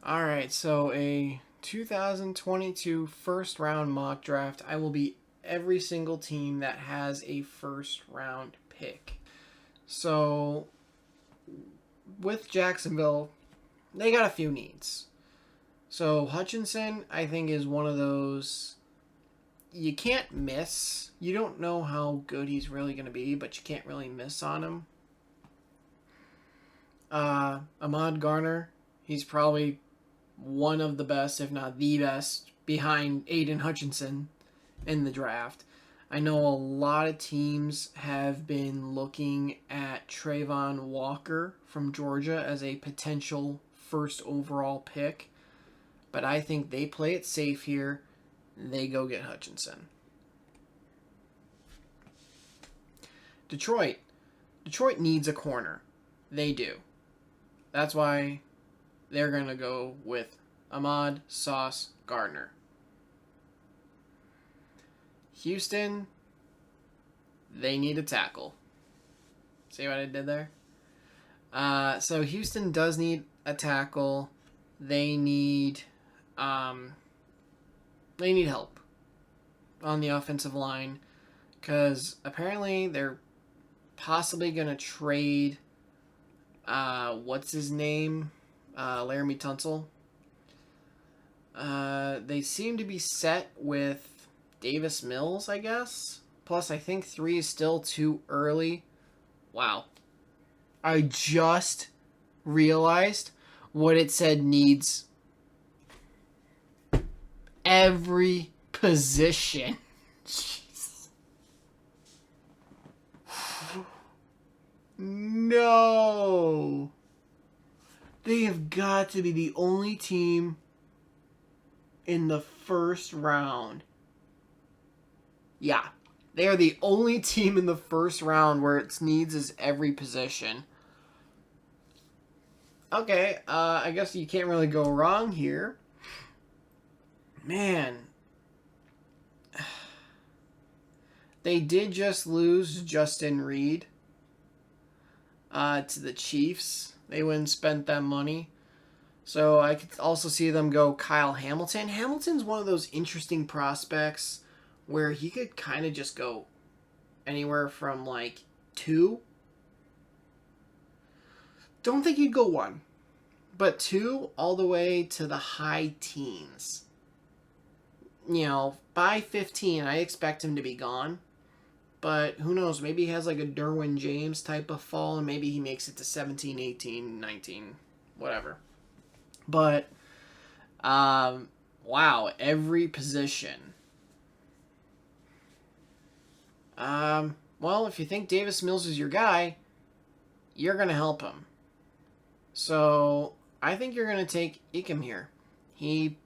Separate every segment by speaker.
Speaker 1: All right, so a 2022 first round mock draft. I will be every single team that has a first round pick. So with Jacksonville, they got a few needs. So Hutchinson, I think, is one of those you can't miss. You don't know how good he's really going to be, but you can't really miss on him. Ahmad Garner, he's probably one of the best, if not the best, behind Aiden Hutchinson in the draft. I know a lot of teams have been looking at Trayvon Walker from Georgia as a potential first overall pick, but I think they play it safe here. They go get Hutchinson. Detroit. Detroit needs a corner. They do. That's why they're going to go with Ahmad Sauce Gardner. Houston, they need a tackle. See what I did there? So Houston does need a tackle. They need help on the offensive line because apparently they're possibly gonna trade what's his name, Laramie Tunsil. They seem to be set with Davis Mills, I guess. Plus, I think 3 is still too early. Wow. I just realized what it said needs every position. Jeez. No. They have got to be the only team in the first round. Yeah. They are the only team in the first round where its needs is every position. Okay, I guess you can't really go wrong here. Man. They did just lose Justin Reed to the Chiefs. They went and spent that money. So I could also see them go Kyle Hamilton. Hamilton's one of those interesting prospects where he could kind of just go anywhere from like 2. Don't think he'd go 1, but 2 all the way to the high teens. By 15, I expect him to be gone. But who knows? Maybe he has like a Derwin James type of fall, and maybe he makes it to 17, 18, 19, whatever. But, wow, every position. Well, if you think Davis Mills is your guy, you're going to help him. So, I think you're going to take Ikem here. He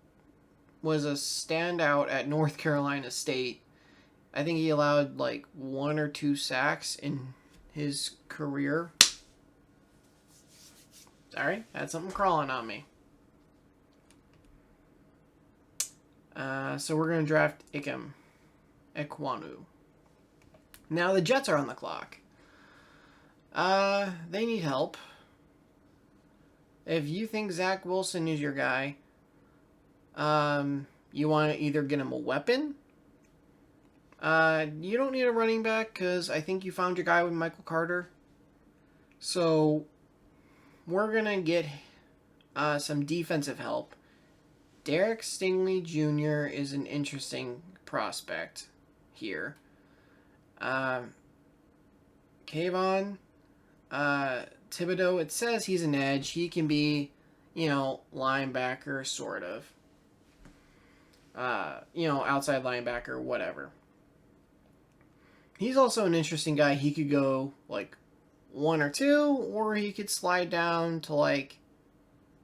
Speaker 1: was a standout at North Carolina State. I think he allowed like 1 or 2 sacks in his career. Sorry, I had something crawling on me. So we're going to draft Ikem Ekwonu. Now the Jets are on the clock. They need help. If you think Zach Wilson is your guy, you want to either get him a weapon. You don't need a running back because I think you found your guy with Michael Carter. So we're going to get some defensive help. Derek Stingley Jr. is an interesting prospect here. Kayvon Thibodeau, it says he's an edge. He can be, linebacker, sort of. Outside linebacker, whatever. He's also an interesting guy. He could go, 1 or 2, or he could slide down to,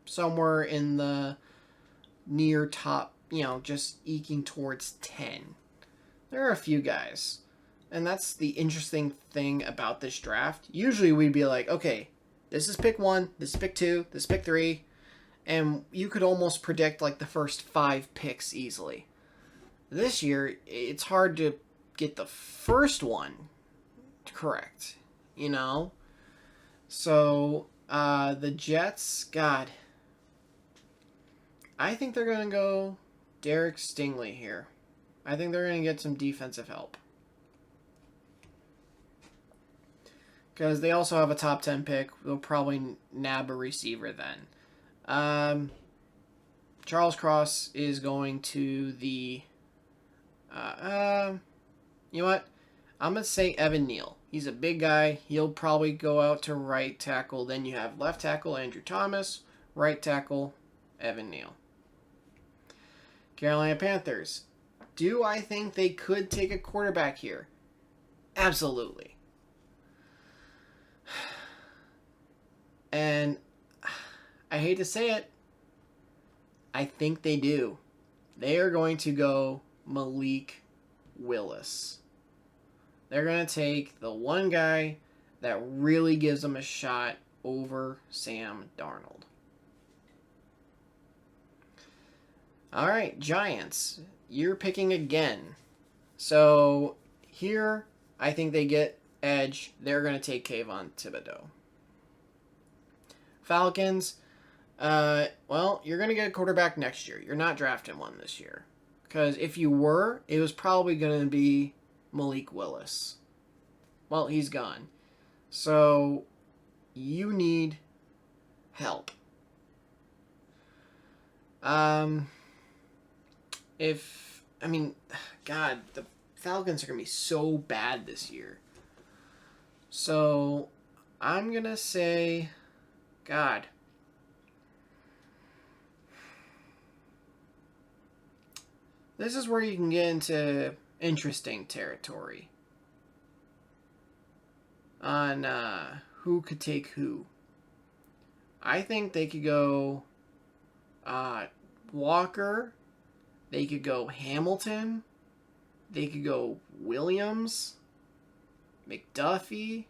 Speaker 1: somewhere in the near top, just eking towards 10. There are a few guys. And that's the interesting thing about this draft. Usually we'd be like, okay, this is pick 1, this is pick 2, this is pick 3. And you could almost predict, the first 5 picks easily. This year, it's hard to get the first one correct, So, the Jets, God, I think they're going to go Derek Stingley here. I think they're going to get some defensive help. Because they also have a top 10 pick. They'll probably nab a receiver then. Charles Cross is going to the... you know what? I'm going to say Evan Neal. He's a big guy. He'll probably go out to right tackle. Then you have left tackle Andrew Thomas, right tackle Evan Neal. Carolina Panthers. Do I think they could take a quarterback here? Absolutely. And I hate to say it, I think they do. They are going to go Malik Willis. They're going to take the one guy that really gives them a shot over Sam Darnold. All right, Giants. You're picking again. So here, I think they get edge. They're going to take Kayvon Thibodeau. Falcons, well, you're going to get a quarterback next year. You're not drafting one this year. Because if you were, it was probably going to be Malik Willis. Well, he's gone. So, you need help. God, the Falcons are going to be so bad this year. So, I'm going to say, God. This is where you can get into interesting territory on who could take who. I think they could go Walker. They could go Hamilton. They could go Williams. McDuffie.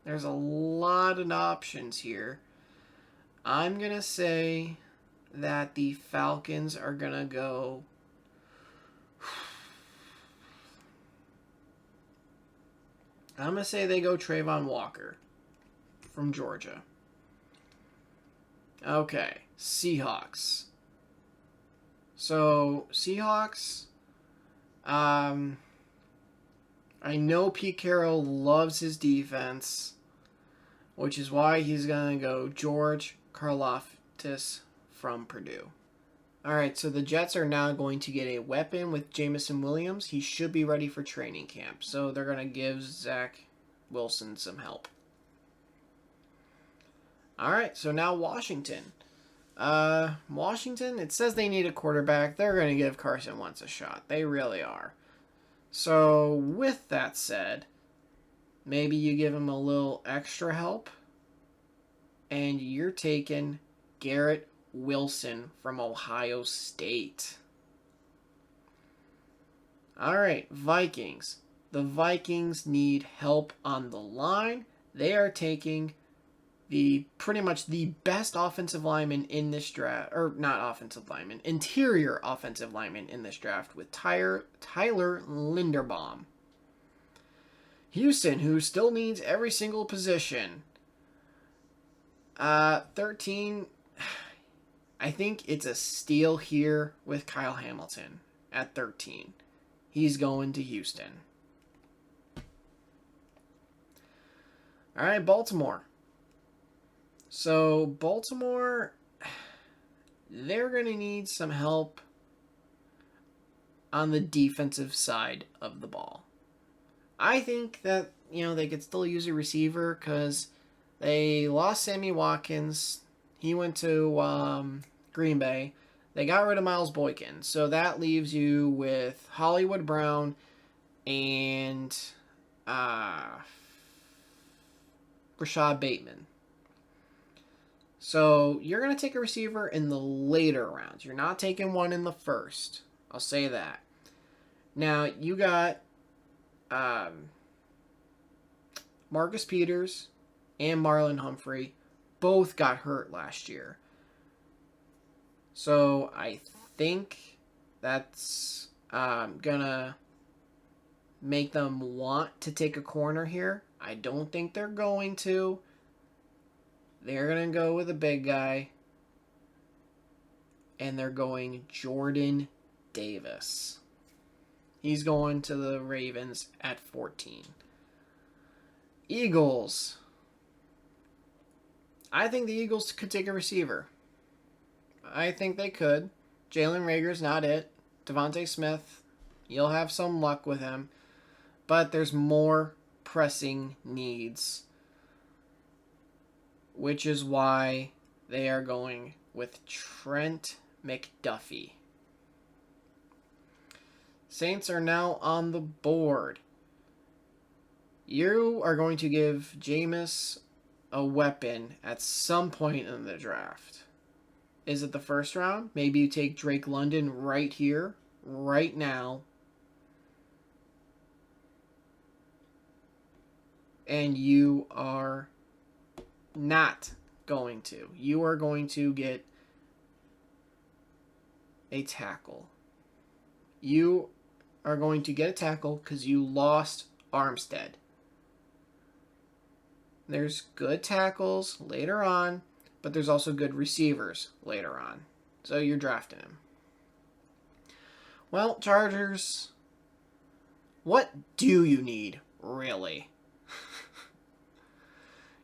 Speaker 1: There's a lot of options here. I'm going to say that the Falcons are going to go... I'm going to say they go Trayvon Walker from Georgia. Okay, Seahawks. So, Seahawks, I know Pete Carroll loves his defense, which is why he's going to go George Karlaftis from Purdue. All right, so the Jets are now going to get a weapon with Jameson Williams. He should be ready for training camp, so they're going to give Zach Wilson some help. All right, so now Washington. Washington, it says they need a quarterback. They're going to give Carson Wentz a shot. They really are. So, with that said, maybe you give him a little extra help, and you're taking Garrett Wilson from Ohio State. All right, Vikings. The Vikings need help on the line. They are taking pretty much the best offensive lineman in this draft, or not offensive lineman, interior offensive lineman in this draft with Tyler Linderbaum. Houston, who still needs every single position. 13, I think it's a steal here with Kyle Hamilton at 13. He's going to Houston. All right, Baltimore. So, Baltimore, they're going to need some help on the defensive side of the ball. I think that, they could still use a receiver because they lost Sammy Watkins. He went to Green Bay. They got rid of Miles Boykin. So that leaves you with Hollywood Brown and Rashad Bateman. So you're going to take a receiver in the later rounds. You're not taking one in the first. I'll say that. Now, you got Marcus Peters and Marlon Humphrey. Both got hurt last year. So I think that's going to make them want to take a corner here. I don't think they're going to. They're going to go with a big guy. and they're going Jordan Davis. He's going to the Ravens at 14. Eagles. I think the Eagles could take a receiver. I think they could. Jalen Reagor's not it. Devontae Smith, you'll have some luck with him. But there's more pressing needs, which is why they are going with Trent McDuffie. Saints are now on the board. You are going to give Jameis a weapon at some point in the draft. Is it the first round? Maybe you take Drake London right here, right now. And you are not going to. You are going to get a tackle. You are going to get a tackle because you lost Armstead. There's good tackles later on, but there's also good receivers later on. So you're drafting him. Well, Chargers, what do you need, really?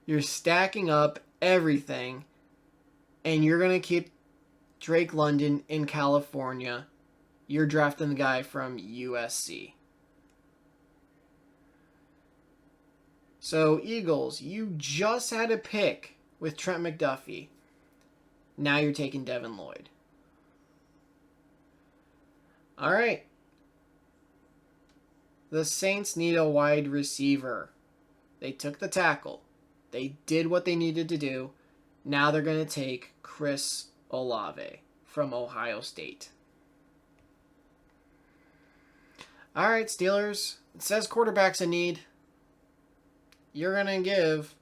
Speaker 1: You're stacking up everything, and you're going to keep Drake London in California. You're drafting the guy from USC. So, Eagles, you just had a pick with Trent McDuffie. Now you're taking Devin Lloyd. All right. The Saints need a wide receiver. They took the tackle. They did what they needed to do. Now they're going to take Chris Olave from Ohio State. All right, Steelers. It says quarterback's a need. You're going to give...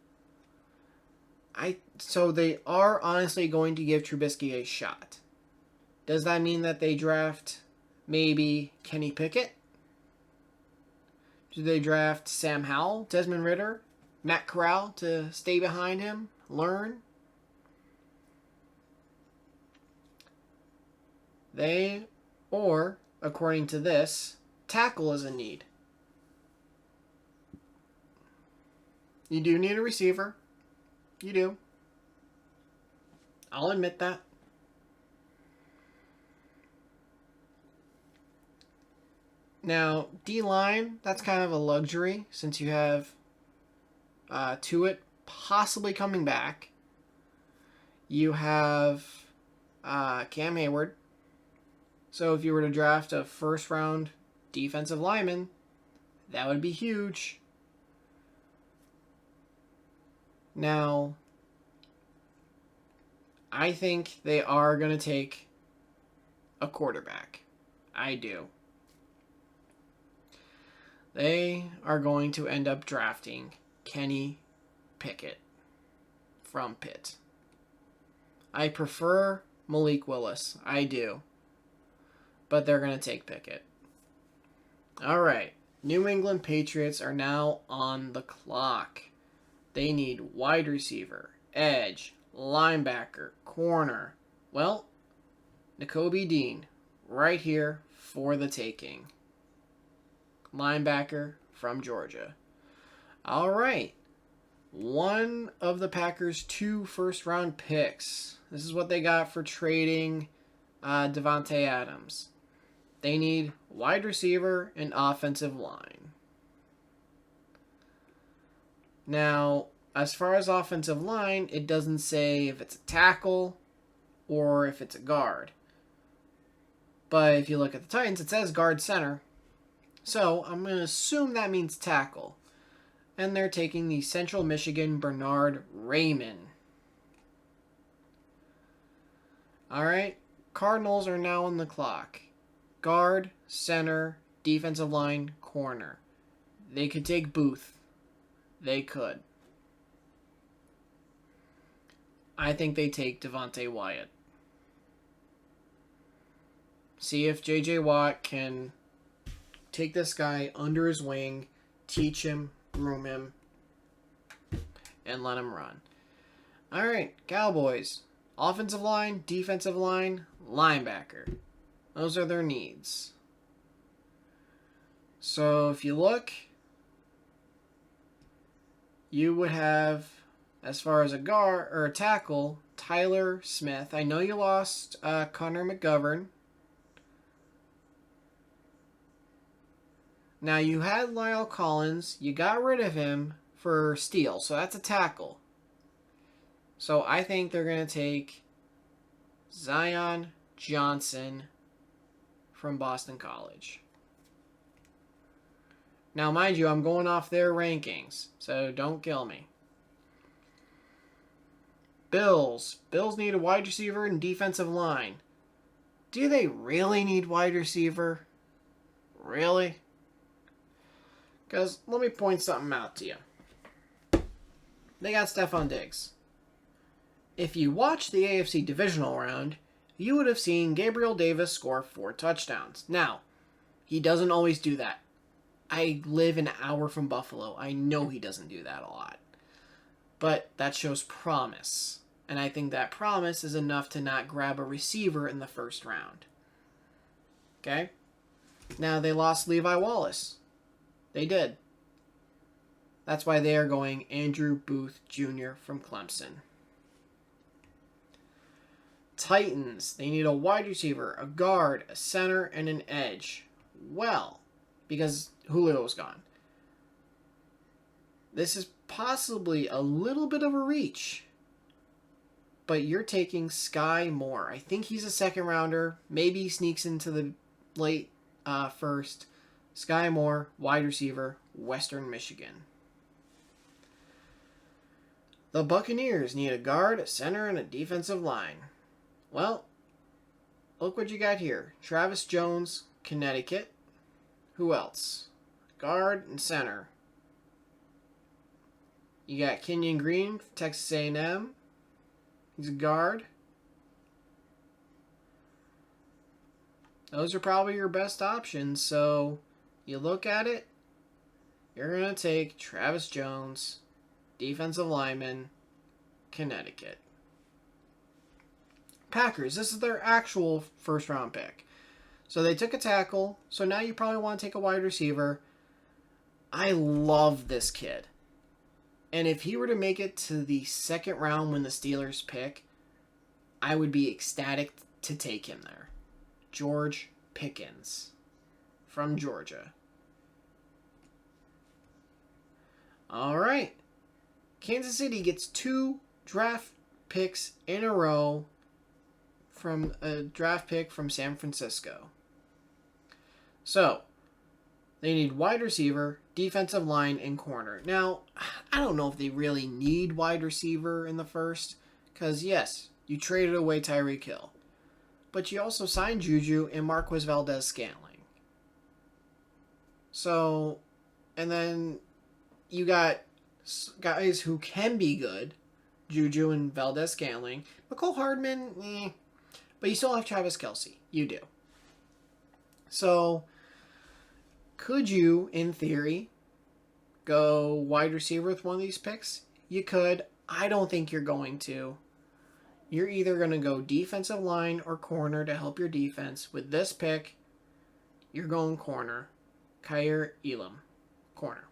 Speaker 1: So they are honestly going to give Trubisky a shot. Does that mean that they draft maybe Kenny Pickett? Do they draft Sam Howell, Desmond Ridder, Matt Corral to stay behind him, learn? Or, according to this, tackle is a need. You do need a receiver. You do. I'll admit that. Now, D-line, that's kind of a luxury since you have Tuitt possibly coming back. You have Cam Hayward. So if you were to draft a first-round defensive lineman, that would be huge. Now, I think they are going to take a quarterback. I do. They are going to end up drafting Kenny Pickett from Pitt. I prefer Malik Willis. I do. But they're going to take Pickett. All right. New England Patriots are now on the clock. They need wide receiver, edge, linebacker, corner. Well, Nakobe Dean, right here for the taking. Linebacker from Georgia. All right. One of the Packers' 2 first-round picks. This is what they got for trading Devontae Adams. They need wide receiver and offensive line. Now, as far as offensive line, it doesn't say if it's a tackle or if it's a guard. But if you look at the Titans, it says guard center. So I'm going to assume that means tackle. And they're taking the Central Michigan Bernard Raymond. All right, Cardinals are now on the clock. Guard, center, defensive line, corner. They could take Booth. They could. I think they take Devontae Wyatt. See if J.J. Watt can take this guy under his wing, teach him, groom him, and let him run. All right, Cowboys. Offensive line, defensive line, linebacker. Those are their needs. So if you look, you would have, as far as a guard or a tackle, Tyler Smith. I know you lost Connor McGovern. Now you had Lyle Collins. You got rid of him for Steele, so that's a tackle. So I think they're going to take Zion Johnson from Boston College. Now, mind you, I'm going off their rankings, so don't kill me. Bills. Bills need a wide receiver and defensive line. Do they really need wide receiver? Really? Because let me point something out to you. They got Stephon Diggs. If you watched the AFC divisional round, you would have seen Gabriel Davis score 4 touchdowns. Now, he doesn't always do that. I live an hour from Buffalo. I know he doesn't do that a lot. But that shows promise. And I think that promise is enough to not grab a receiver in the first round. Okay? Now, they lost Levi Wallace. They did. That's why they are going Andrew Booth Jr. from Clemson. Titans. They need a wide receiver, a guard, a center, and an edge. Well, because Julio's gone. This is possibly a little bit of a reach. But you're taking Sky Moore. I think he's a second rounder. Maybe he sneaks into the late first. Sky Moore, wide receiver, Western Michigan. The Buccaneers need a guard, a center, and a defensive line. Well, look what you got here. Travis Jones, Connecticut. Who else? Guard and center. You got Kenyon Green, Texas A&M. He's a guard. Those are probably your best options. So you look at it, you're going to take Travis Jones, defensive lineman, Connecticut. Packers, this is their actual first round pick. So they took a tackle. So now you probably want to take a wide receiver. I love this kid. And if he were to make it to the second round when the Steelers pick, I would be ecstatic to take him there. George Pickens from Georgia. All right. Kansas City gets 2 draft picks in a row from a draft pick from San Francisco. So, they need wide receiver, defensive line, and corner. Now, I don't know if they really need wide receiver in the first, because yes, you traded away Tyreek Hill. But you also signed Juju and Marquez Valdes-Scantling. So, and then you got guys who can be good, Juju and Valdes-Scantling. McCole Hardman, but you still have Travis Kelce. You do. So, could you, in theory, go wide receiver with one of these picks? You could. I don't think you're going to. You're either going to go defensive line or corner to help your defense. With this pick, you're going corner. Kaiir Elam, corner.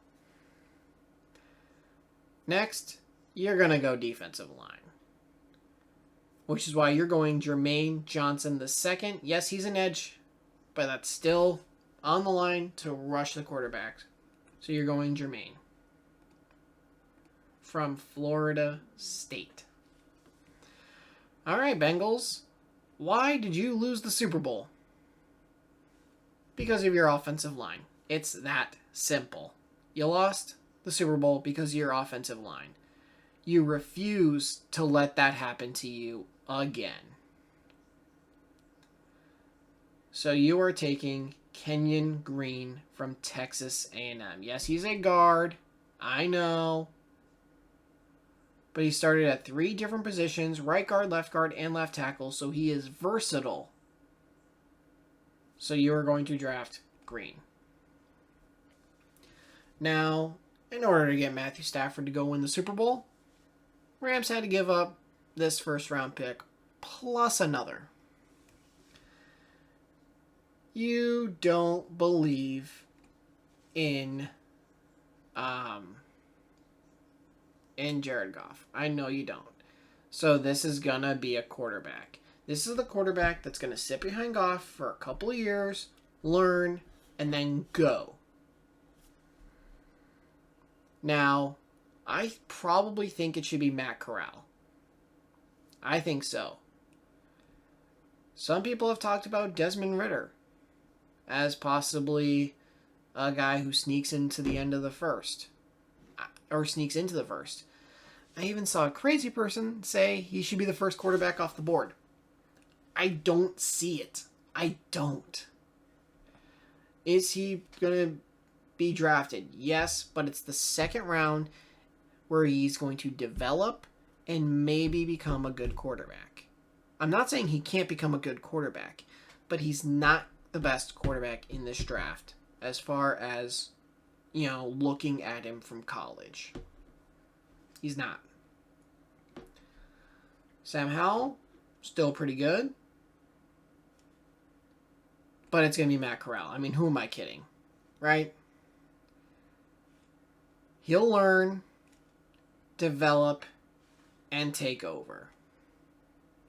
Speaker 1: Next, you're going to go defensive line. Which is why you're going Jermaine Johnson II. Yes, he's an edge, but that's still on the line to rush the quarterback. So you're going Jermaine from Florida State. All right, Bengals. Why did you lose the Super Bowl? Because of your offensive line. It's that simple. You lost the Super Bowl because of your offensive line. You refuse to let that happen to you again. So you are taking Kenyon Green from Texas A&M. Yes, he's a guard. I know. But he started at 3 different positions, right guard, left guard, and left tackle, so he is versatile. So you are going to draft Green. Now, in order to get Matthew Stafford to go win the Super Bowl, Rams had to give up this first round pick plus another. you don't believe in Jared Goff. I know you don't. So this is gonna be a quarterback. This is the quarterback that's gonna sit behind Goff for a couple of years, learn, and then go. Now, I probably think it should be Matt Corral. I think so. Some people have talked about Desmond Ridder as possibly a guy who sneaks into the end of the first. Or sneaks into the first. I even saw a crazy person say he should be the first quarterback off the board. I don't see it. I don't. Is he going to be drafted? Yes, but it's the second round where he's going to develop and maybe become a good quarterback. I'm not saying he can't become a good quarterback, but he's not the best quarterback in this draft as far as, looking at him from college. He's not. Sam Howell, still pretty good. But it's going to be Matt Corral. I mean, who am I kidding? Right? He'll learn, develop, and take over.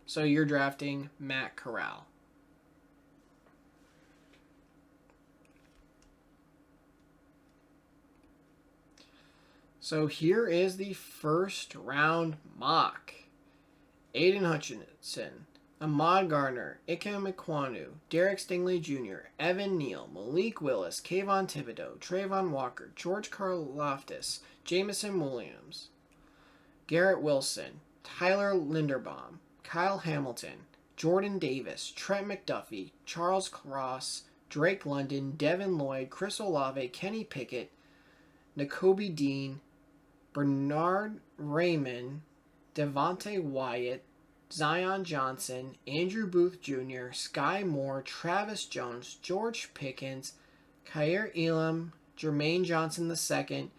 Speaker 1: So you're drafting Matt Corral. So here is the first round mock. Aiden Hutchinson, Ahmad Gardner, Ikem Ekwonu, Derek Stingley Jr., Evan Neal, Malik Willis, Kayvon Thibodeau, Trayvon Walker, George Karlaftis, Jameson Williams, Garrett Wilson, Tyler Linderbaum, Kyle Hamilton, Jordan Davis, Trent McDuffie, Charles Cross, Drake London, Devin Lloyd, Chris Olave, Kenny Pickett, Nakobe Dean, Bernard Raymond, Devontae Wyatt, Zion Johnson, Andrew Booth Jr., Sky Moore, Travis Jones, George Pickens, Khair Elam, Jermaine Johnson II,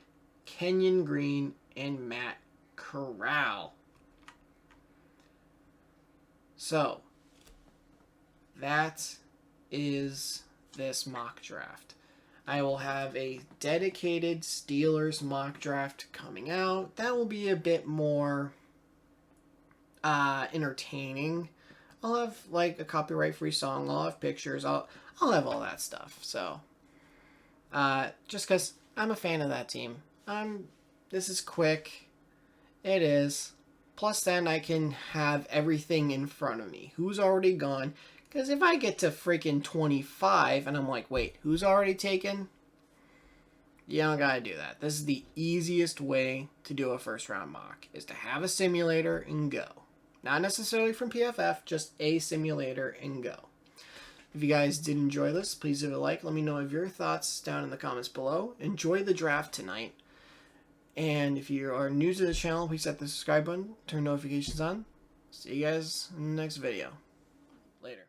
Speaker 1: Kenyon Green, and Matt Corral. So, that is this mock draft. I will have a dedicated Steelers mock draft coming out. That will be a bit more entertaining. I'll have like a copyright-free song. I'll have pictures. I'll have all that stuff. So, just because I'm a fan of that team. This is quick. It is. Plus, then I can have everything in front of me. Who's already gone? Because if I get to freaking 25 and I'm like, wait, who's already taken? You don't gotta do that. This is the easiest way to do a first round mock, is to have a simulator and go. Not necessarily from PFF, just a simulator and go. If you guys did enjoy this, please leave a like. Let me know of your thoughts down in the comments below. Enjoy the draft tonight. And if you are new to the channel, please hit the subscribe button, turn notifications on. See you guys in the next video. Later.